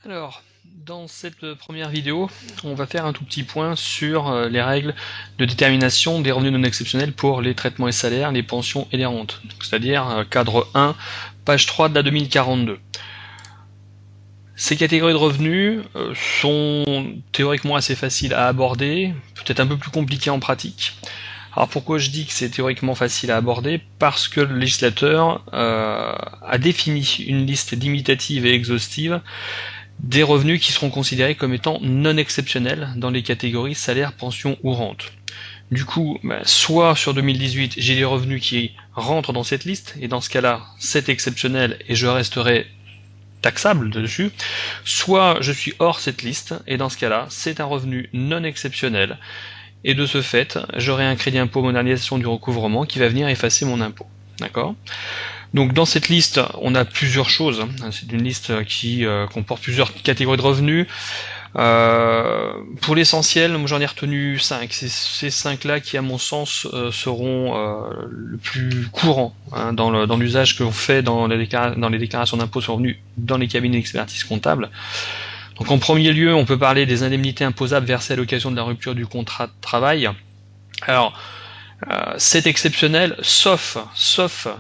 Alors, dans cette première vidéo, on va faire un tout petit point sur les règles de détermination des revenus non exceptionnels pour les traitements et salaires, les pensions et les rentes. C'est-à-dire cadre 1, page 3 de la 2042. Ces catégories de revenus sont théoriquement assez faciles à aborder, peut-être un peu plus compliquées en pratique. Alors pourquoi je dis que c'est théoriquement facile à aborder? Parce que le législateur a défini une liste limitative et exhaustive des revenus qui seront considérés comme étant non exceptionnels dans les catégories salaire, pension ou rente. Du coup, soit sur 2018, j'ai des revenus qui rentrent dans cette liste, et dans ce cas-là, c'est exceptionnel et je resterai taxable dessus, soit je suis hors cette liste, et dans ce cas-là, c'est un revenu non exceptionnel, et de ce fait, j'aurai un crédit impôt modernisation du recouvrement qui va venir effacer mon impôt. D'accord ? Donc dans cette liste, on a plusieurs choses. C'est une liste qui comporte plusieurs catégories de revenus. Pour l'essentiel, moi j'en ai retenu 5. C'est ces 5-là qui, à mon sens, seront le plus courant dans l'usage que l'on fait dans les déclarations d'impôt sur le revenu dans les cabinets d'expertise comptable. Donc en premier lieu, on peut parler des indemnités imposables versées à l'occasion de la rupture du contrat de travail. Alors, c'est exceptionnel, sauf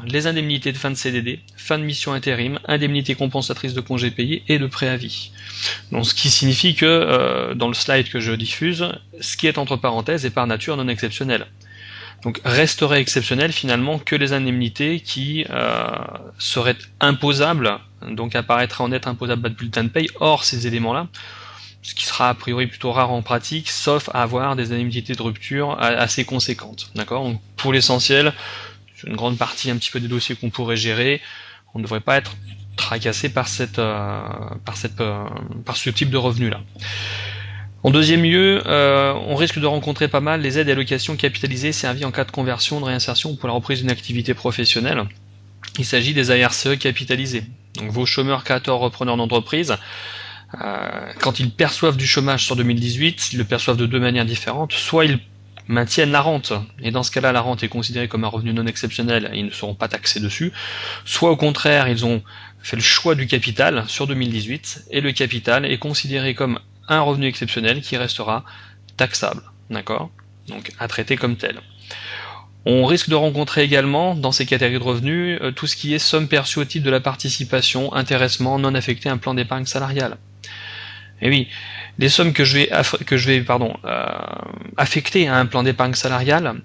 les indemnités de fin de CDD, fin de mission intérim, indemnités compensatrices de congés payés et de préavis. Donc, ce qui signifie que, dans le slide que je diffuse, ce qui est entre parenthèses est par nature non exceptionnel. Donc resterait exceptionnel finalement que les indemnités qui seraient imposables, donc apparaîtraient en net imposable bas de bulletin de paye, hors ces éléments-là, ce qui sera a priori plutôt rare en pratique, sauf à avoir des indemnités de rupture assez conséquentes. D'accord ? Donc pour l'essentiel, sur une grande partie un petit peu des dossiers qu'on pourrait gérer, on ne devrait pas être tracassé par ce type de revenu-là. En deuxième lieu, on risque de rencontrer pas mal les aides et allocations capitalisées servies en cas de conversion, de réinsertion ou pour la reprise d'une activité professionnelle. Il s'agit des ARCE capitalisés. Donc vos chômeurs, créateurs, repreneurs d'entreprise, quand ils perçoivent du chômage sur 2018, ils le perçoivent de deux manières différentes. Soit ils maintiennent la rente, et dans ce cas-là, la rente est considérée comme un revenu non exceptionnel et ils ne seront pas taxés dessus. Soit au contraire, ils ont fait le choix du capital sur 2018, et le capital est considéré comme un revenu exceptionnel qui restera taxable. D'accord ? Donc à traiter comme tel. On risque de rencontrer également, dans ces catégories de revenus, tout ce qui est somme perçue au titre de la participation, intéressement non affecté à un plan d'épargne salariale. Et oui, les sommes que je vais affecter à un plan d'épargne salariale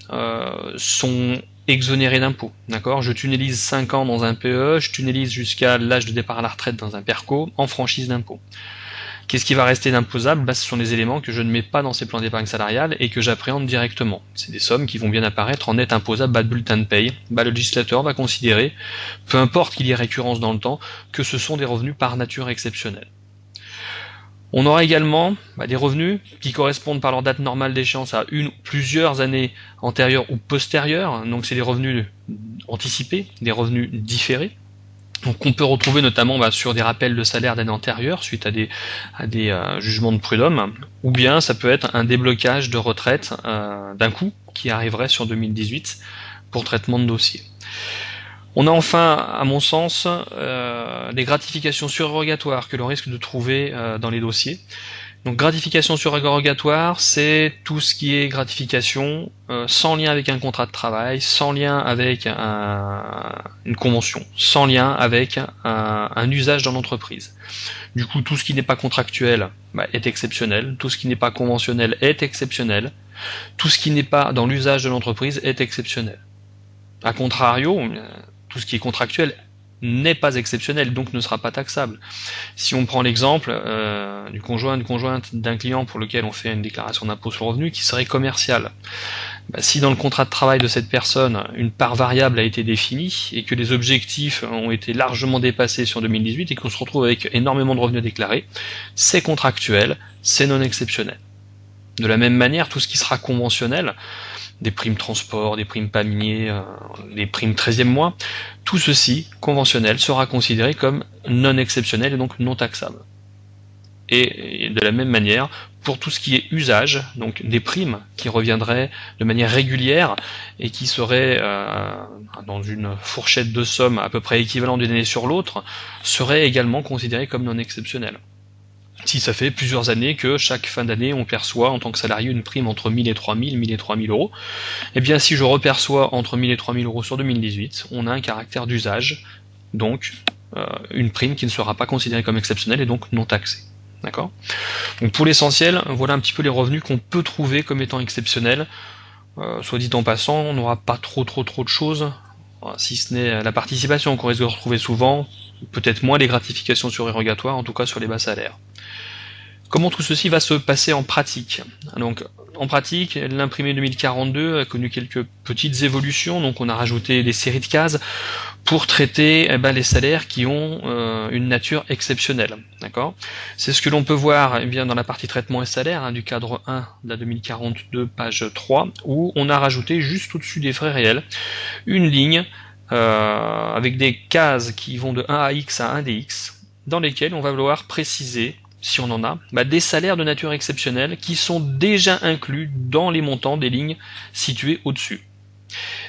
sont exonérées d'impôts. D'accord ? Je tunnelise 5 ans dans un PE, je tunnelise jusqu'à l'âge de départ à la retraite dans un PERCO, en franchise d'impôt. Qu'est-ce qui va rester d'imposable ? Ce sont les éléments que je ne mets pas dans ces plans d'épargne salariale et que j'appréhende directement. C'est des sommes qui vont bien apparaître en net imposable bas de bulletin de paye. Le législateur va considérer, peu importe qu'il y ait récurrence dans le temps, que ce sont des revenus par nature exceptionnels. On aura également des revenus qui correspondent par leur date normale d'échéance à une ou plusieurs années antérieures ou postérieures. Donc c'est des revenus anticipés, des revenus différés. Donc on peut retrouver notamment sur des rappels de salaire d'années antérieures suite à des jugements de prud'homme, ou bien ça peut être un déblocage de retraite d'un coup qui arriverait sur 2018 pour traitement de dossier. On a enfin, à mon sens, des gratifications surérogatoires que l'on risque de trouver dans les dossiers. Donc gratification surérogatoire, c'est tout ce qui est gratification sans lien avec un contrat de travail, sans lien avec une convention, sans lien avec un usage dans l'entreprise. Du coup, tout ce qui n'est pas contractuel est exceptionnel, tout ce qui n'est pas conventionnel est exceptionnel, tout ce qui n'est pas dans l'usage de l'entreprise est exceptionnel. A contrario, tout ce qui est contractuel n'est pas exceptionnel, donc ne sera pas taxable. Si on prend l'exemple du conjoint, d'une conjointe d'un client pour lequel on fait une déclaration d'impôt sur le revenu qui serait commerciale, si dans le contrat de travail de cette personne, une part variable a été définie et que les objectifs ont été largement dépassés sur 2018 et qu'on se retrouve avec énormément de revenus déclarés, c'est contractuel, c'est non exceptionnel. De la même manière, tout ce qui sera conventionnel, des primes transport, des primes paniers, des primes 13e mois, tout ceci, conventionnel, sera considéré comme non exceptionnel et donc non taxable. Et de la même manière, pour tout ce qui est usage, donc des primes qui reviendraient de manière régulière et qui seraient dans une fourchette de somme à peu près équivalente d'une année sur l'autre, seraient également considérées comme non exceptionnelles. si ça fait plusieurs années que chaque fin d'année on perçoit en tant que salarié une prime entre 1000 et 3000, 1000 et 3000 euros, et bien si je reperçois entre 1000 et 3000 euros sur 2018, on a un caractère d'usage, donc une prime qui ne sera pas considérée comme exceptionnelle et donc non taxée. D'accord ? Donc pour l'essentiel, voilà un petit peu les revenus qu'on peut trouver comme étant exceptionnels. Soit dit en passant, on n'aura pas trop de choses, si ce n'est la participation qu'on risque de retrouver souvent, peut-être moins les gratifications surérogatoires, en tout cas sur les bas salaires. Comment tout ceci va se passer en pratique? Donc, en pratique, l'imprimé 2042 a connu quelques petites évolutions, donc on a rajouté des séries de cases pour traiter les salaires qui ont une nature exceptionnelle. D'accord ? C'est ce que l'on peut voir bien dans la partie traitement et salaire du cadre 1 de la 2042, page 3, où on a rajouté juste au-dessus des frais réels une ligne avec des cases qui vont de 1 à X à 1 dx, dans lesquelles on va vouloir préciser, si on en a, des salaires de nature exceptionnelle qui sont déjà inclus dans les montants des lignes situées au-dessus.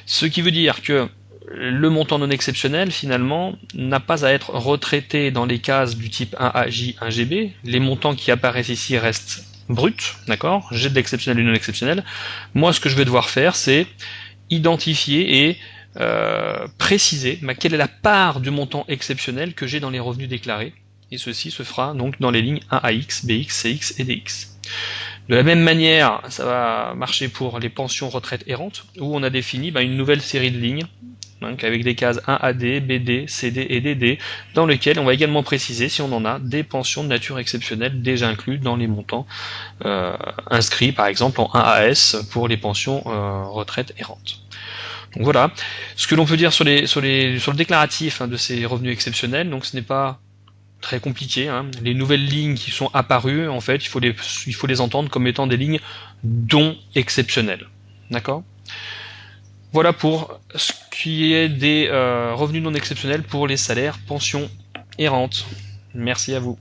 Ce qui veut dire que le montant non exceptionnel, finalement, n'a pas à être retraité dans les cases du type 1AJ, 1GB. Les montants qui apparaissent ici restent bruts, d'accord ? J'ai de l'exceptionnel et du non exceptionnel. Moi, ce que je vais devoir faire, c'est identifier et préciser quelle est la part du montant exceptionnel que j'ai dans les revenus déclarés. Et ceci se fera donc dans les lignes 1AX, BX, CX et DX. De la même manière, ça va marcher pour les pensions retraite errantes, où on a défini une nouvelle série de lignes, donc avec des cases 1AD, BD, CD et DD, dans lesquelles on va également préciser, si on en a, des pensions de nature exceptionnelle déjà inclus dans les montants inscrits, par exemple en 1AS pour les pensions retraite errantes. Donc voilà, ce que l'on peut dire sur le déclaratif de ces revenus exceptionnels, donc ce n'est pas très compliqué. Les nouvelles lignes qui sont apparues, en fait, il faut les entendre comme étant des lignes dont exceptionnelles. D'accord ? Voilà pour ce qui est des revenus non exceptionnels pour les salaires, pensions et rentes. Merci à vous.